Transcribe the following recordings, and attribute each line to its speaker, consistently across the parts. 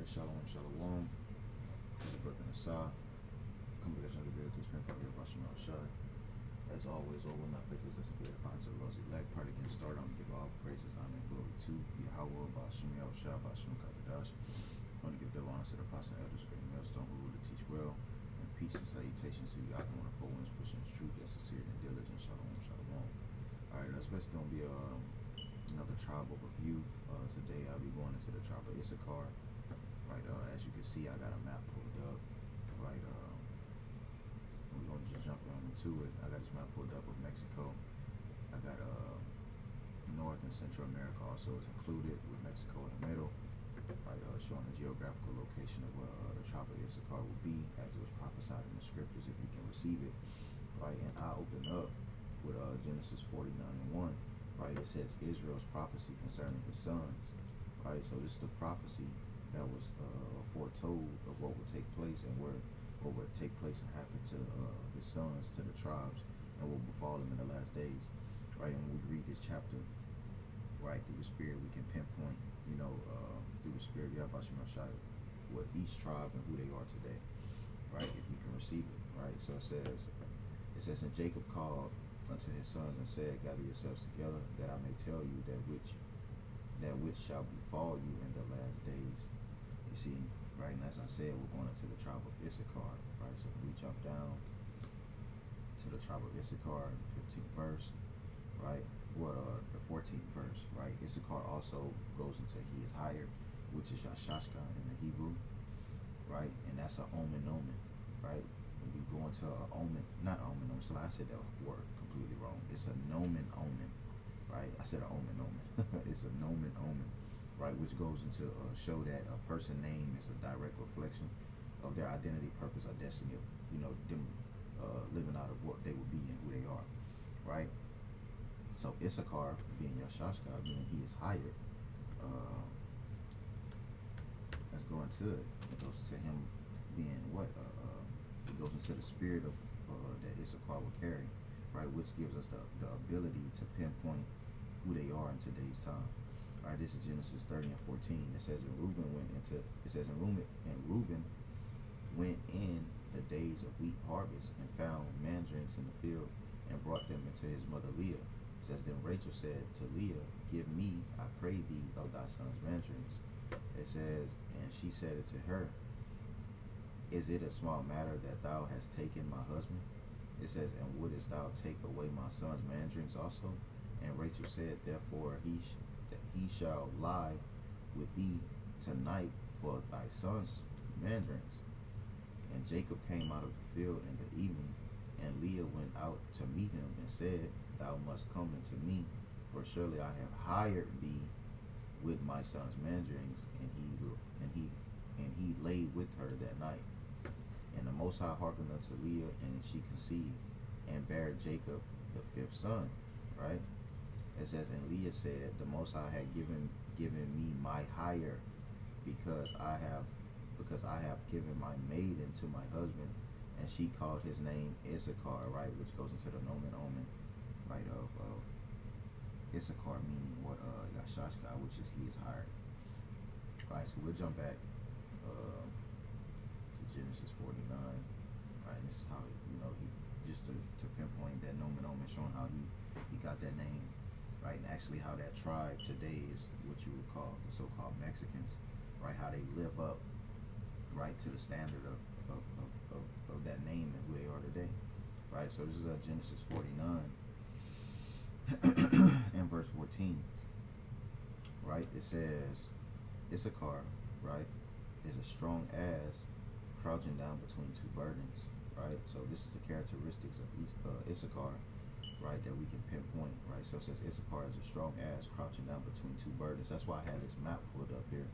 Speaker 1: Alright, shalom, shalom. This is brother Issachar. Come to the video to spend probably about Issachar. As always, all women pictures that's a bit of fine to the Lord's elect. Party getting started. I'm gonna give all praises, honor, and glory to Yahweh, Bashim Yahushua, Bashim Kabadash. I want to give double honor to the apostle and elders, great millstone who rule to teach well. And peace and salutations to you. I can want to four winds pushing truth and sincerity and diligence. Shalom, shalom. Alright, that's basically gonna be another tribe overview. Today I'll be going into the tribe of Issachar. Right, as you can see, I got a map pulled up. Right, we're gonna just jump on into it. I got this map pulled up of Mexico. I got North and Central America also is included, with Mexico in the middle. Right, showing the geographical location of where the tribe of Issachar will be, as it was prophesied in the scriptures, if you can receive it. Right, and I open up with Genesis 49:1. Right, it says Israel's prophecy concerning his sons. Right, so this is the prophecy that was foretold of what would take place and what would take place and happen to his sons, to the tribes, and what will befall them in the last days. Right, and when we read this chapter, right, through the Spirit, we can pinpoint, through the Spirit, Yahweh, what each tribe and who they are today. Right, if you can receive it. Right, so it says, and Jacob called unto his sons and said, gather yourselves together, that I may tell you that which shall befall you in the last days. You see, right, and as I said, we're going into the tribe of Issachar. Right, so when we jump down to the tribe of Issachar in the 15th verse, right, the 14th verse, right, Issachar also goes into he is higher, which is Issachar in the Hebrew, right, and that's an omen, right. When you go into a omen, not omen, so I said that word completely wrong. It's a nomen omen, right? I said an omen. It's a nomen omen, right? Which goes into show that a person's name is a direct reflection of their identity, purpose, or destiny of, them living out of what they would be and who they are, right? So Issachar being Issachar, meaning he is higher. Let's go into it. It goes to him being what? It goes into the spirit of that Issachar will carry, right? Which gives us the ability to pinpoint who they are in today's time. All right, this is Genesis 30:14. It says, and Reuben went in the days of wheat harvest and found mandarins in the field and brought them into his mother Leah. It says, then Rachel said to Leah, give me, I pray thee, of thy son's mandarins. It says, and she said it to her, is it a small matter that thou hast taken my husband? It says, and wouldest thou take away my son's mandarins also? And Rachel said, therefore he shall lie with thee tonight for thy son's mandarins. And Jacob came out of the field in the evening, and Leah went out to meet him and said, thou must come unto me, for surely I have hired thee with my son's mandarins. And he lay with her that night. And the Most High hearkened unto Leah, and she conceived, and bare Jacob the fifth son. Right? It says, and Leah said, the Most High had given me my hire, because I have given my maiden to my husband. And she called his name Issachar, right, which goes into the nomen omen, right, of Issachar, meaning what Issachar, which is he is hired. Right, so we'll jump back to Genesis 49, right, and this is how he just to pinpoint that nomen omen, showing how he got that name, right, and actually how that tribe today is what you would call the so-called Mexicans, right, how they live up, right, to the standard of that name and who they are today, right. So this is Genesis 49 and verse 14, right. It says Issachar, right, is a strong ass crouching down between two burdens, right. So this is the characteristics of Issachar, right, that we can pinpoint, right. So it says Issachar is a strong ass crouching down between two burdens. That's why I had this map pulled up here,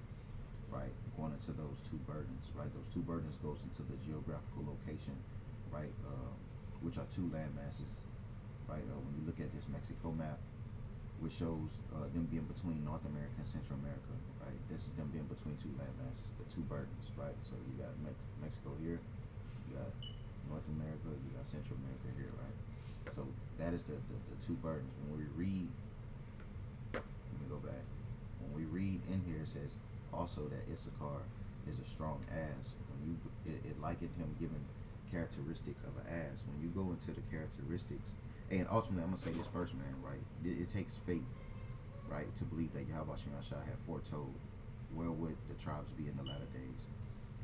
Speaker 1: right, going into those two burdens, right. Those two burdens goes into the geographical location, right, which are two land masses, right. When you look at this Mexico map, which shows them being between North America and Central America, right. This is them being between two land masses, the two burdens, right. So you got Mexico here, you got North America, you got Central America here, right. So that is the two burdens. When we read, let me go back. When we read in here, it says also that Issachar is a strong ass. When it likened him giving characteristics of an ass. When you go into the characteristics, and ultimately, I'm gonna say this first, man. Right? It takes faith, right, to believe that Yahweh Shah had foretold where would the tribes be in the latter days,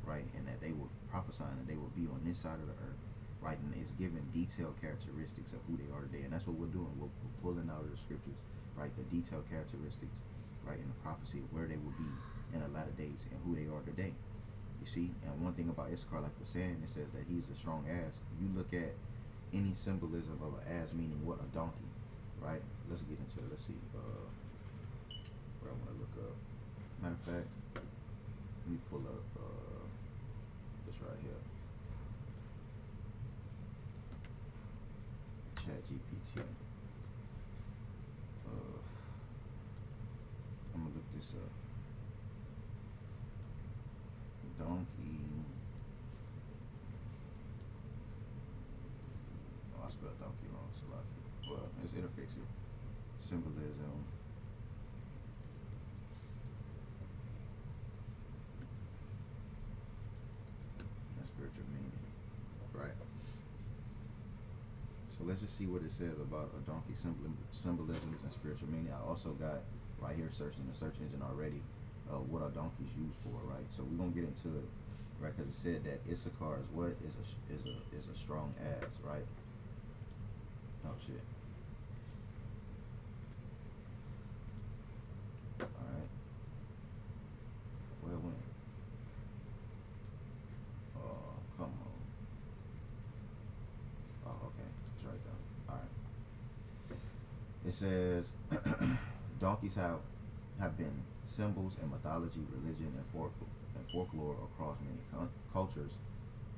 Speaker 1: right, and that they were prophesying that they will be on this side of the earth, right, and it's giving detailed characteristics of who they are today, and that's what we're doing. We're pulling out of the scriptures, right, the detailed characteristics, right, in the prophecy of where they will be in the latter days and who they are today. You see, and one thing about Issachar, like we're saying, it says that he's a strong ass. You look at any symbolism of an ass, meaning what, a donkey, right? Let's get into it. Let's see where I want to look up. Matter of fact, let me pull up this right here. Chat GPT. I'm gonna look this up. Donkey. Oh, I spelled donkey wrong, so well, it'll fix it. Symbolism. And spiritual meaning. Right. So let's just see what it says about a donkey symbolisms and spiritual meaning. I also got right here searching the search engine already what are donkeys used for, right? So we're gonna get into it, right? Because it said that Issachar is what is a strong ass, right? Oh shit. All right. Well, when? Oh, come on. Oh, okay. It's right there. All right. It says donkeys have been symbols in mythology, religion, and folklore across many cultures,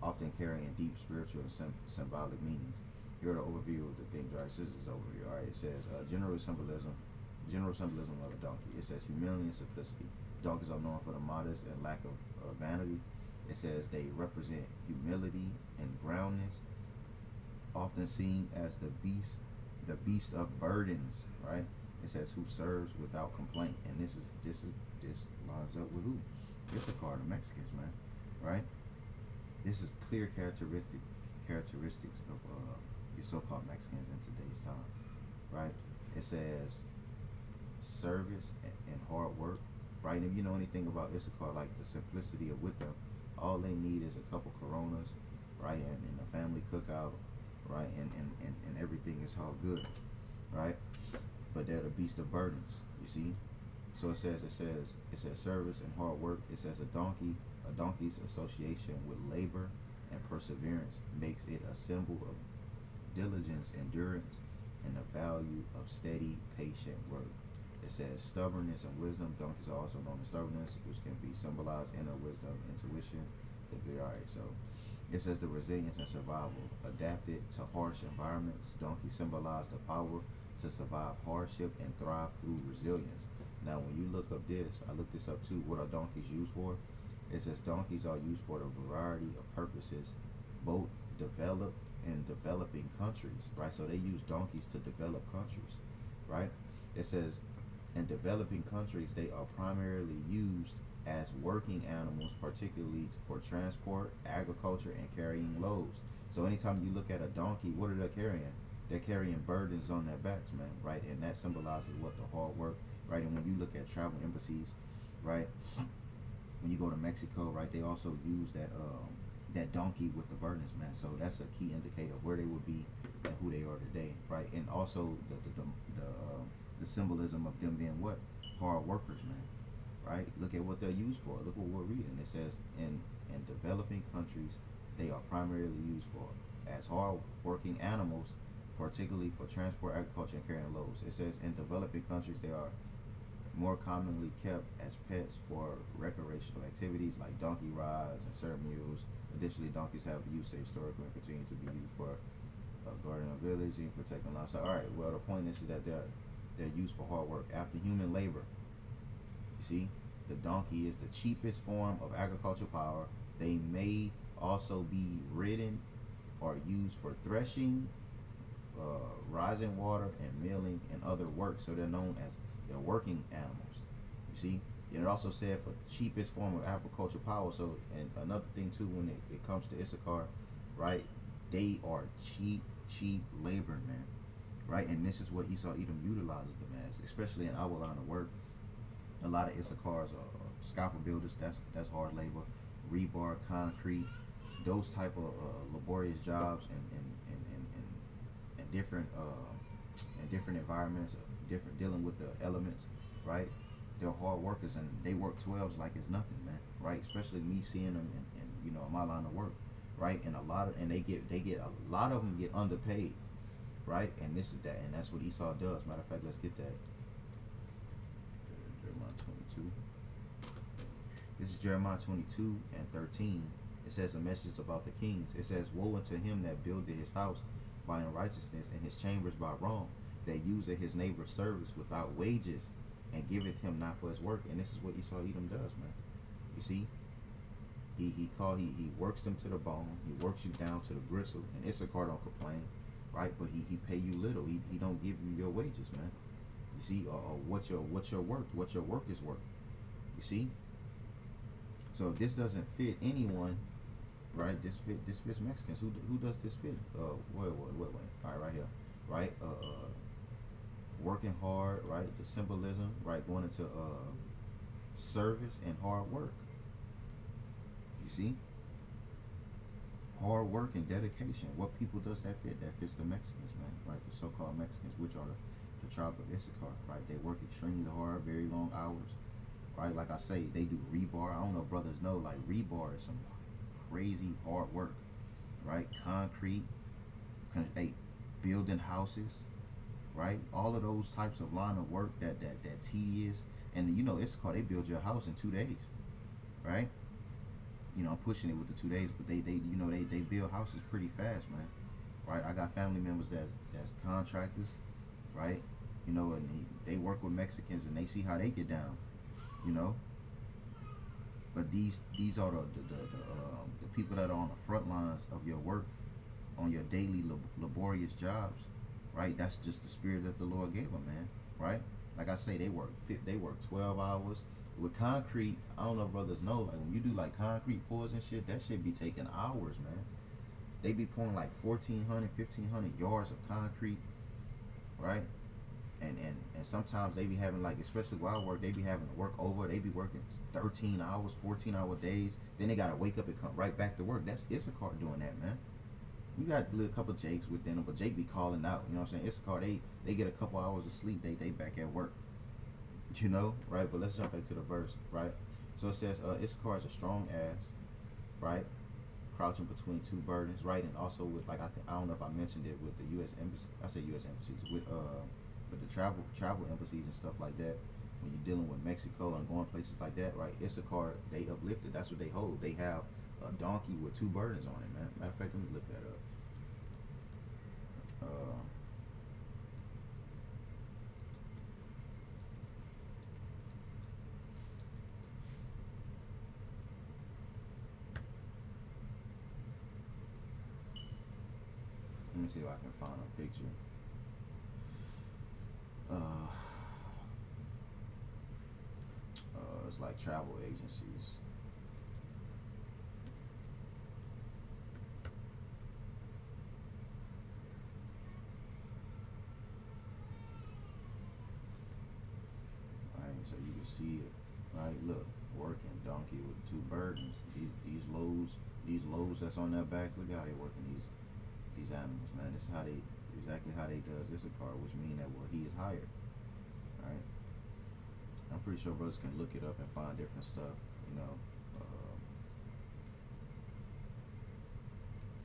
Speaker 1: often carrying deep spiritual and symbolic meanings. Here are the overview of the things, right? This is overview. All right. It says general symbolism of a donkey. It says humility and simplicity. Donkeys are known for the modest and lack of vanity. It says they represent humility and groundness, often seen as the beast of burdens, right? It says who serves without complaint, and this lines up with who? Issachar, the Mexicans, man, right? This is clear characteristics of your so-called Mexicans in today's time, right? It says service and hard work, right? And if you know anything about Issachar, like the simplicity of with them, all they need is a couple Coronas, right, and a family cookout, right, and everything is all good, right? But they're the beast of burdens, you see. So it says service and hard work. It says a donkey's association with labor and perseverance makes it a symbol of diligence, endurance, and the value of steady, patient work. It says stubbornness and wisdom. Donkeys are also known as stubbornness, which can be symbolized inner wisdom, intuition. Alright, so it says the resilience and survival. Adapted to harsh environments, donkeys symbolize the power to survive hardship and thrive through resilience. Now, when you look up this, I looked this up too. What are donkeys used for? It says donkeys are used for a variety of purposes, both developed and developing countries, right? So they use donkeys to develop countries, right? It says in developing countries, they are primarily used as working animals, particularly for transport, agriculture, and carrying loads. So anytime you look at a donkey, what are they carrying? They're carrying burdens on their backs, man, right? And that symbolizes what the hard work, right? And when you look at travel embassies, right? When you go to Mexico, right, they also use that donkey with the burdens, man. So that's a key indicator of where they will be and who they are today, right? And also the symbolism of them being what? Hard workers, man, right? Look at what they're used for. Look what we're reading. It says in developing countries, they are primarily used for as hard working animals, particularly for transport, agriculture, and carrying loads. It says in developing countries, they are more commonly kept as pets for recreational activities like donkey rides and certain mules. Additionally, donkeys have used to historical and continue to be used for guarding a village and protecting livestock. All right, well, the point is that they're used for hard work after human labor. You see, the donkey is the cheapest form of agricultural power. They may also be ridden or used for threshing, rising water, and milling and other work. So they're known as working animals. You see, And it also said for cheapest form of agricultural power. So, and another thing too, when it comes to Issachar, right? They are cheap labor, man, right? And this is what Esau Edom utilizes them as, especially in our line of work. A lot of Issachars are scaffold builders. That's hard labor, rebar, concrete, those type of laborious jobs, and different in different environments, different dealing with the elements, right? They're hard workers and they work 12s like it's nothing, man, right? Especially me seeing them in my line of work, right? And they get a lot of them get underpaid, right? And this is that, and that's what Esau does. Matter of fact, let's get that. Jeremiah 22. This is Jeremiah 22 and 13. It says a message about the kings. It says, woe unto him that builded his house by unrighteousness, and his chambers by wrong, that useth his neighbor's service without wages, and giveth him not for his work. And this is what Esau Edom does, man. You see, he works them to the bone. He works you down to the gristle. And Issachar don't complain, right? But he pay you little. He don't give you your wages, man. You see, what your work is worth. You see. So this doesn't fit anyone, right? This fits Mexicans. Who does this fit? Wait. All right, right here, right? Working hard, right? The symbolism, right? Going into service and hard work. You see, hard work and dedication. What people does that fit? That fits the Mexicans, man, right? The so-called Mexicans, which are the tribe of Issachar, right? They work extremely hard, very long hours, right? Like I say, they do rebar. I don't know if brothers know, like rebar is some crazy hard work, right? Concrete, building houses, right? All of those types of line of work that tedious. And Issachar, they build your house in 2 days, right? I'm pushing it with the 2 days, but they build houses pretty fast, man, right? I got family members that's contractors, right? And they work with Mexicans and they see how they get down, But these are the people that are on the front lines of your work, on your daily laborious jobs, right? That's just the spirit that the Lord gave them, man, right? Like I say, they work 12 hours with concrete. I don't know if brothers know, like when you do like concrete pours and shit, that shit be taking hours, man. They be pouring like 1,400, 1,500 yards of concrete, right? And sometimes they be having, like, especially where I work, they be having to work over. They be working 13 hours, 14-hour days. Then they gotta wake up and come right back to work. That's Issachar doing that, man. You got a couple of Jakes within them, but Jake be calling out. You know what I'm saying? Issachar, they get a couple hours of sleep. They back at work. Right? But let's jump back to the verse, right? So it says, Issachar is a strong ass, right? Crouching between two burdens, right? And also with, like, I don't know if I mentioned it with the U.S. embassy. I say U.S. embassies with the travel embassies and stuff like that. When you're dealing with Mexico and going places like that, right? Issachar, they uplifted. That's what they hold. They have a donkey with two burdens on it, man. Matter of fact, let me look that up. Let me see if I can find a picture. It's like travel agencies. Right, so you can see it. Right, look, working donkey with two burdens. These loads that's on their backs. Look how they working these animals, man. This is exactly how they does Issachar, which means that he is hired, right? I'm pretty sure brothers can look it up and find different stuff,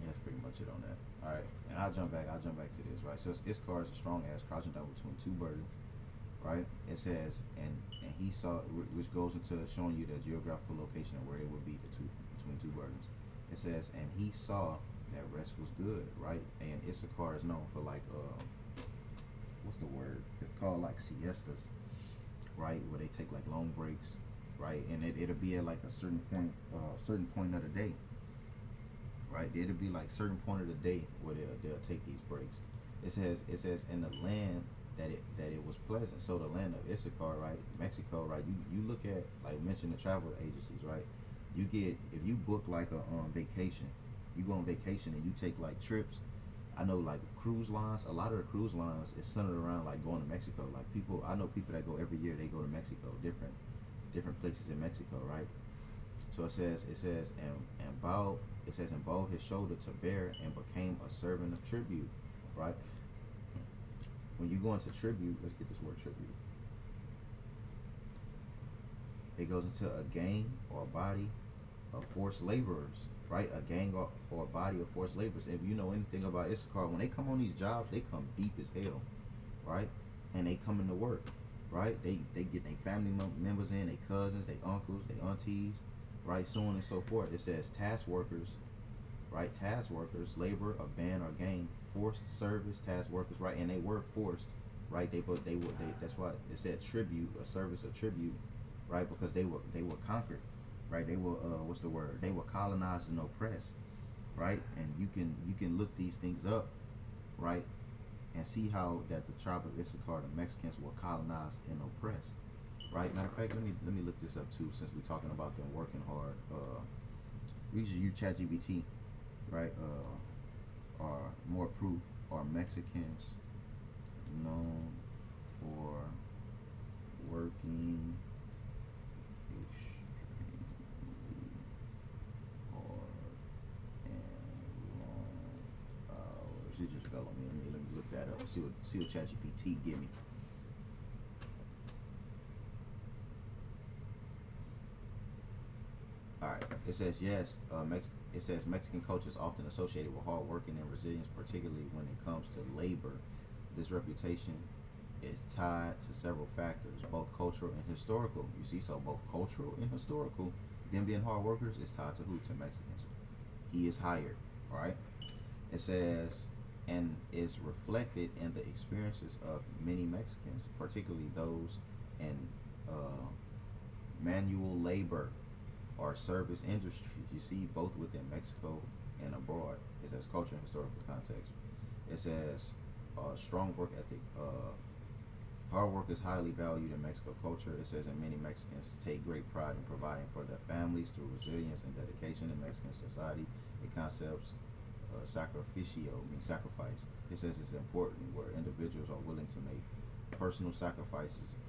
Speaker 1: that's pretty much it on that. All right, and I'll jump back to this, right? So Issachar is a strong ass crouching down between two burdens, right? It says, and he saw, which goes into showing you the geographical location of where it would be between two burdens. It says, and he saw that rest was good, right? And Issachar is known for, like, what's the word? It's called like siestas, right? Where they take like long breaks, right? And it'll be at like a certain point of the day, right? It'll be like certain point of the day where they'll take these breaks. It says in the land that it was pleasant. So the land of Issachar, right, Mexico, right. You look at, like we mentioned, the travel agencies, right. You get, if you book like a vacation, you go on vacation and you take like trips. I know like cruise lines. A lot of the cruise lines is centered around like going to Mexico. Like people, I know people that go every year. They go to Mexico, different places in Mexico, right. So it says and bowed his shoulder to bear and became a servant of tribute, right. When you go into tribute, let's get this word tribute. It goes into a gang or a body of forced laborers, right? A gang or a body of forced laborers. If you know anything about Issachar, when they come on these jobs, they come deep as hell, right? And they come into work, right? They get their family members in, their cousins, their uncles, their aunties, right? So on and so forth. It says task workers, right? Task workers, labor, a band or gang, forced service, task workers, right? And they were forced, right? They that's why it said tribute, a service of tribute, right? Because they were conquered, right? They were what's the word? They were colonized and oppressed, right? And you can look these things up, right? And see how that the tribe of Issachar, the Mexicans, were colonized and oppressed, right? Matter of fact, let me look this up too, since we're talking about them working hard. We should use ChatGPT, right? Or more proof. Are Mexicans known for working extremely hard and long hours? It just fell on me. Let me look that up. See what ChatGPT give me. All right. It says yes. It says Mexican culture is often associated with hard working and resilience, particularly when it comes to labor. This reputation is tied to several factors, both cultural and historical. You see, so both cultural and historical. Them being hard workers is tied to who? To Mexicans. He is hired. All right. It says, and is reflected in the experiences of many Mexicans, particularly those in manual labor or service industries. You see, both within Mexico and abroad. It says culture and historical context. It says strong work ethic. Hard work is highly valued in Mexico culture. It says, and many Mexicans take great pride in providing for their families through resilience and dedication in Mexican society. The concepts sacrificio means sacrifice. It says it's important where individuals are willing to make personal sacrifices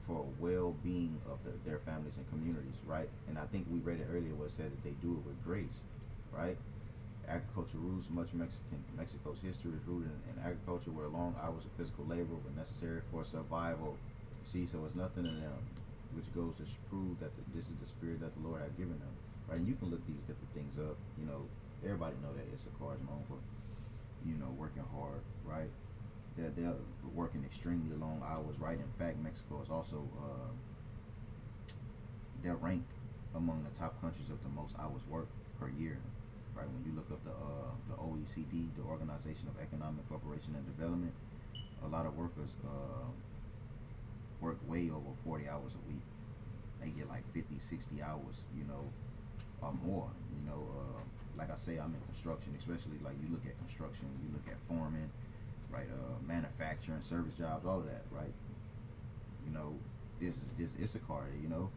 Speaker 1: for well-being of their families and communities, right? And I think we read it earlier where it said that they do it with grace, right? Agriculture roots much Mexico's history is rooted in agriculture, where long hours of physical labor were necessary for survival. See, so it's nothing in them, which goes to prove that this is the spirit that the Lord had given them, right? And you can look these different things up. You know, everybody know that Issachar is known for, you know, working hard, right? They're working extremely long hours, right? In fact, Mexico is also they're ranked among the top countries of the most hours worked per year, right? When you look up the OECD, the Organization of Economic Cooperation and Development, a lot of workers work way over 40 hours a week. They get like 50, 60 hours, you know, or more. You know, like I say, I'm in construction, especially like you look at construction, you look at farming, right? Manufacturing, service jobs, all of that, right? You know, this Issachar, you know,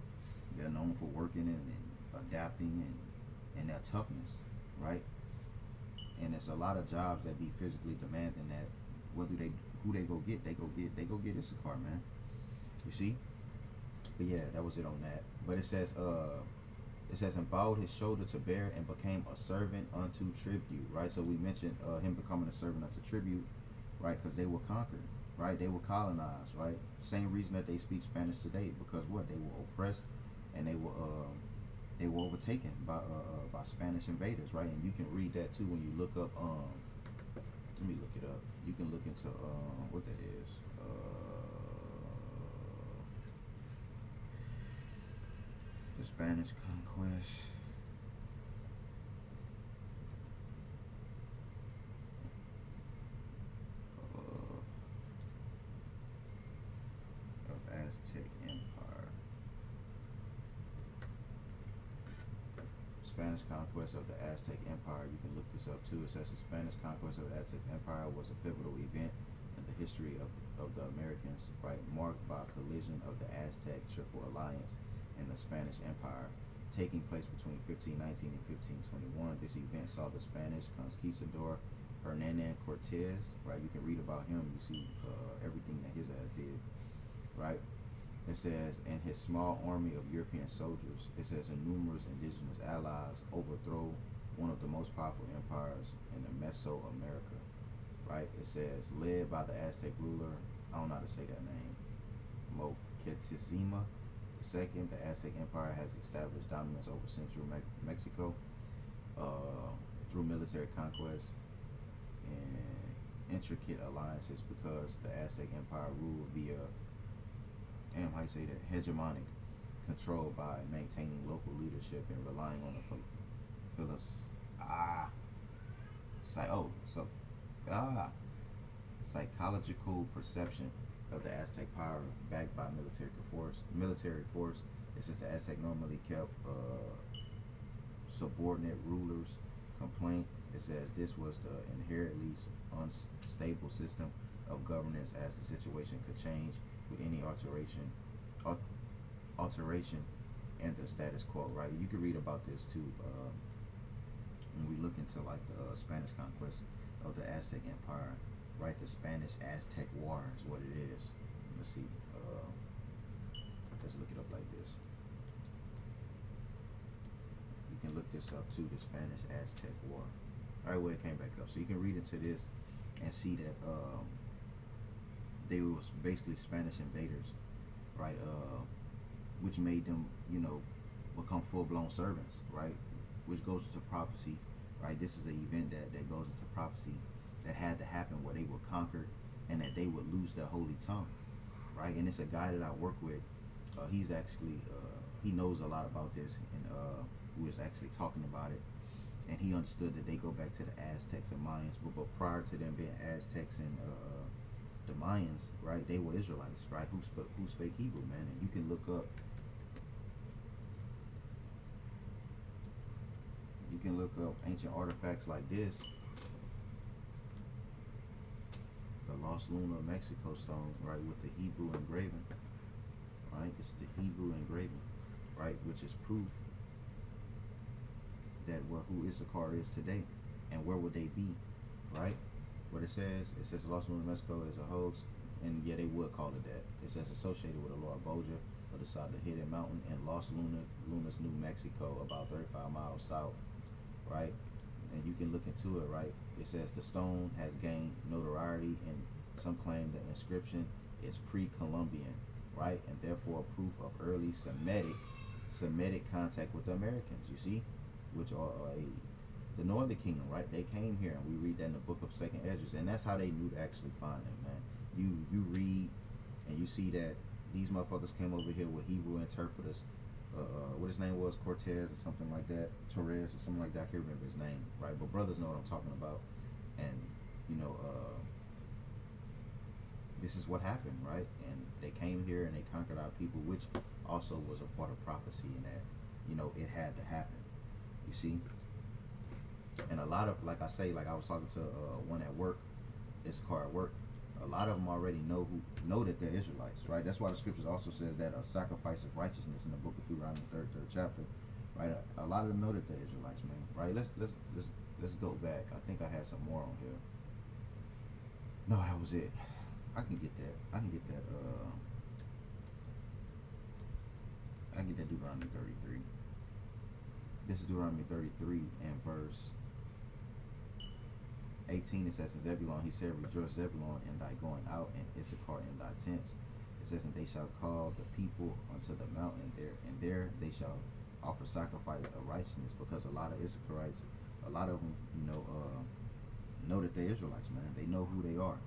Speaker 1: they're known for working and adapting and their toughness, right? And it's a lot of jobs that be physically demanding that who they go get Issachar, man. You see? But yeah, that was it on that. But it says and bowed his shoulder to bear and became a servant unto tribute, right? So we mentioned him becoming a servant unto tribute, right? Because they were conquered, right? They were colonized, right? Same reason that they speak Spanish today, because what? They were oppressed and they were overtaken by Spanish invaders, right? And you can read that too when you look up. Let me look it up. You can look into what that is. The Spanish conquest. Of Aztec Empire. Spanish conquest of the Aztec Empire. You can look this up too. It says the Spanish conquest of the Aztec Empire was a pivotal event in the history of of the Americans, right, marked by a collision of the Aztec Triple Alliance and the Spanish Empire, taking place between 1519 and 1521. This event saw the Spanish conquistador Hernan Cortez, right? You can read about him. You see everything that his ass did, right? It says, and his small army of European soldiers, it says, and numerous indigenous allies overthrow one of the most powerful empires in the Mesoamerica, right? It says, led by the Aztec ruler, I don't know how to say that name, Moctezuma II, the Aztec Empire has established dominance over central Mexico through military conquest and intricate alliances, because the Aztec Empire ruled via, how you say that, hegemonic control by maintaining local leadership and relying on the psychological perception of the Aztec power backed by military force. It says the Aztec normally kept subordinate rulers complaint. It says this was the inherently unstable system of governance, as the situation could change with any alteration and the status quo, right? You can read about this too when we look into like the Spanish conquest of the Aztec Empire, right? The Spanish Aztec War is what it is. Let's see. Let's look it up like this. You can look this up too, the Spanish Aztec War. All right, where it came back up. So you can read into this and see that they was basically Spanish invaders, right? Which made them, become full-blown servants, right? Which goes into prophecy, right? This is an event that goes into prophecy that had to happen, where they were conquered and that they would lose their holy tongue, right? And it's a guy that I work with. He's actually, he knows a lot about this, and we was actually talking about it. And he understood that they go back to the Aztecs and Mayans, but prior to them being Aztecs and the Mayans, right, they were Israelites, right, who spake Hebrew, man. And you can look up ancient artifacts like this, the Lost Luna Mexico stone, right, with the Hebrew engraving, right? It's the Hebrew engraving, right, which is proof that who Issachar is today, and where would they be, right? What it says Lost Luna Mexico is a hoax, and yeah, they would call it that. It says associated with the Lord Boja, of the side of the hidden mountain, and Lost Lunas, New Mexico, about 35 miles south, right? And you can look into it, right? It says the stone has gained notoriety, and some claim the inscription is pre-Columbian, right? And therefore a proof of early Semitic contact with the Americans, you see, which are the Northern Kingdom, right? They came here, and we read that in the book of Second Esdras, and that's how they knew to actually find them, man. You read and you see that these motherfuckers came over here with Hebrew interpreters. What his name was, Cortez or something like that, Torres or something like that. I can't remember his name, right? But brothers know what I'm talking about, and this is what happened, right? And they came here and they conquered our people, which also was a part of prophecy, in that it had to happen. You see, and a lot of, like I say, like I was talking to one at work, Issachar at work. A lot of them already know that they're Israelites, right? That's why the scriptures also says that a sacrifice of righteousness in the book of Deuteronomy, third chapter, right? A lot of them know that they're Israelites, man, right? Let's go back. I think I had some more on here. No, that was it. I can get that. I can get that Deuteronomy 33. This is Deuteronomy 33 and verse 18. It says, in Zebulon, he said, rejoice, Zebulon, in thy going out, and Issachar in thy tents. It says, and they shall call the people unto the mountain there, and there they shall offer sacrifice of righteousness, because a lot of Issacharites, a lot of them, know that they're Israelites, man. They know who they are.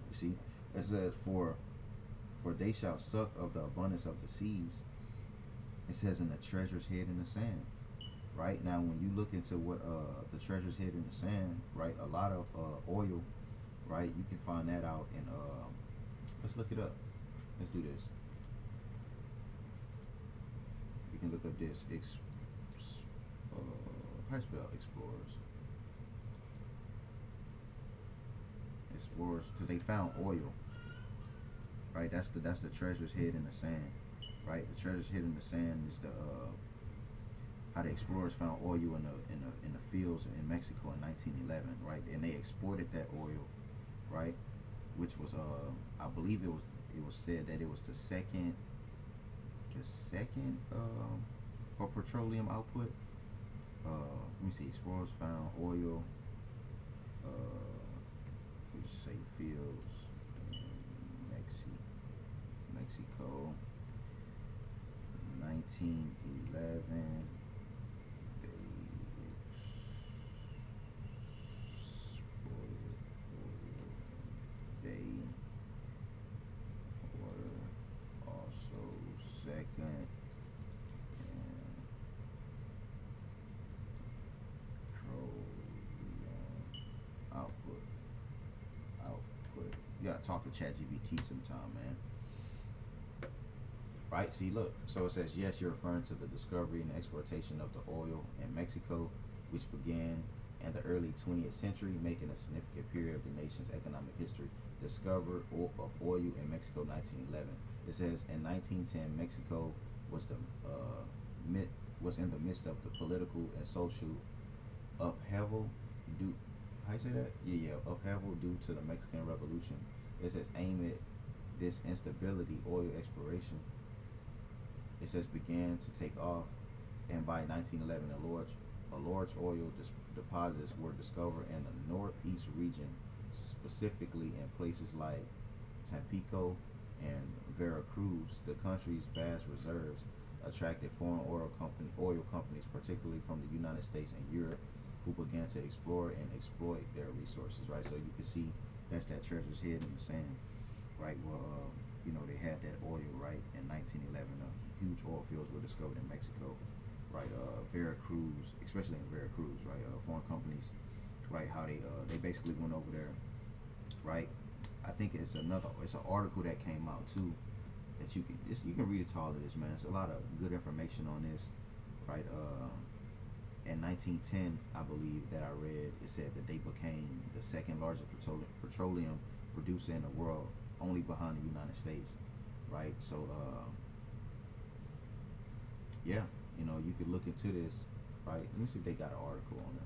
Speaker 1: You see, it says, for they shall suck of the abundance of the seas. It says, and the treasures hid in the sand. Right now, when you look into what the treasures hid in the sand, right, a lot of oil, right, you can find that out in let's look it up. Let's do this. You can look up this how you spell explorers, because they found oil, right? That's the treasures hid in the sand, right? The treasures hid in the sand is the how the explorers found oil in the fields in Mexico in 1911, right? And they exported that oil, right? Which was I believe it was said that it was the second for petroleum output. Let me see. Explorers found oil. We just say fields in Mexico, 1911. They were also second in petroleum output. You gotta talk to ChatGPT sometime, man. Right? See, look. So it says, yes, you're referring to the discovery and exploitation of the oil in Mexico, which began in the early 20th century, making a significant period of the nation's economic history. Discovery of oil in Mexico, 1911. It says in 1910, Mexico was in the midst of the political and social upheaval due. How you say that? Yeah, upheaval due to the Mexican Revolution. It says aimed at this instability, oil exploration. It says began to take off, and by 1911, a large oil deposits were discovered in the northeast region, specifically in places like Tampico and Veracruz. The country's vast reserves attracted foreign oil companies, particularly from the United States and Europe, who began to explore and exploit their resources. Right, so you can see that's that treasure's hid in the sand. Right, well, they had that oil, right, in 1911. Huge oil fields were discovered in Mexico, right? Veracruz, especially in Veracruz, right? Foreign companies, right? How they basically went over there, right? I think it's an article that came out too that you can read it to all of this, man. It's a lot of good information on this, right? In 1910, I believe that I read, it said that they became the second largest petroleum producer in the world, only behind the United States, right? So yeah, you could look into this, right? Let me see if they got an article on it.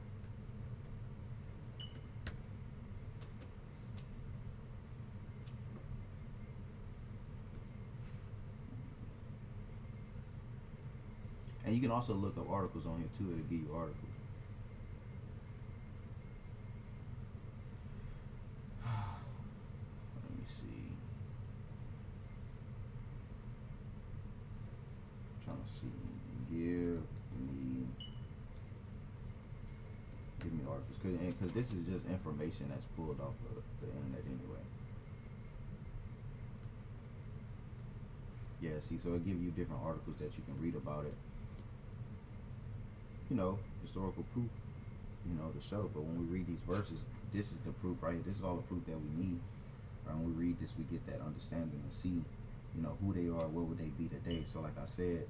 Speaker 1: And you can also look up articles on here too. It'll give you articles. Let me see. I'm trying to see. Give me articles, because this is just information that's pulled off of the internet anyway. Yeah, see, so it'll give you different articles that you can read about it. Historical proof, to show. But when we read these verses, this is the proof, right? This is all the proof that we need. Right? When we read this, we get that understanding and see, who they are, what would they be today. So like I said,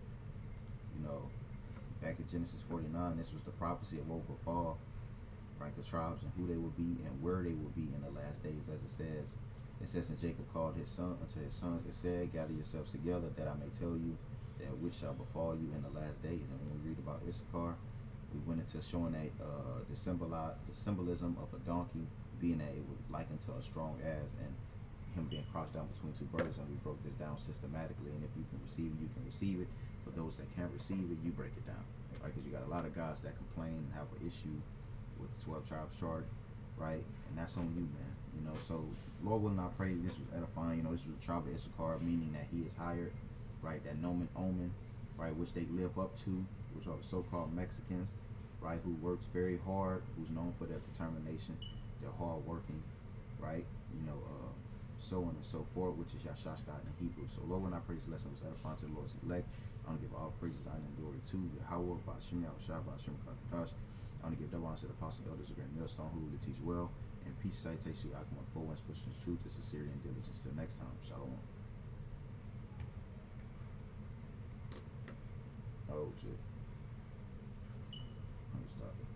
Speaker 1: back in Genesis 49, this was the prophecy of what would fall, right? The tribes and who they will be and where they will be in the last days, as it says. It says, and Jacob called his son unto his sons, it said, gather yourselves together, that I may tell you that which shall befall you in the last days. And when we read about Issachar, we went into showing that the symbolism of a donkey, being that it was likened to a strong ass, and him being crouched down between two birds. And we broke this down systematically. And if you can receive it, you can receive it. For those that can't receive it, you break it down, right? Because you got a lot of guys that complain and have an issue with the 12 tribes chart, right? And that's on you, man. So Lord willing, I pray this was edifying. This was a tribe of Issachar, meaning that he is hired, right? That nomen omen, right, which they live up to, which are the so-called Mexicans, right, who works very hard, who's known for their determination, their hard working, right, so on and so forth, which is Issachar in Hebrew. So Lord, when I praise the lesson was edifying to the Lord's elect, I want to give all praises, honor, and glory to Yahweh, Ba'ashim Yahushua, Ba'ashim Kakadash. I want to give double honor to the apostle, elders, a great millstone who will teach well, and peace, citation, Akamon, full ones, pushing truth, and sincerity and diligence. Till next time, shalom. Oh shit. Let me stop it.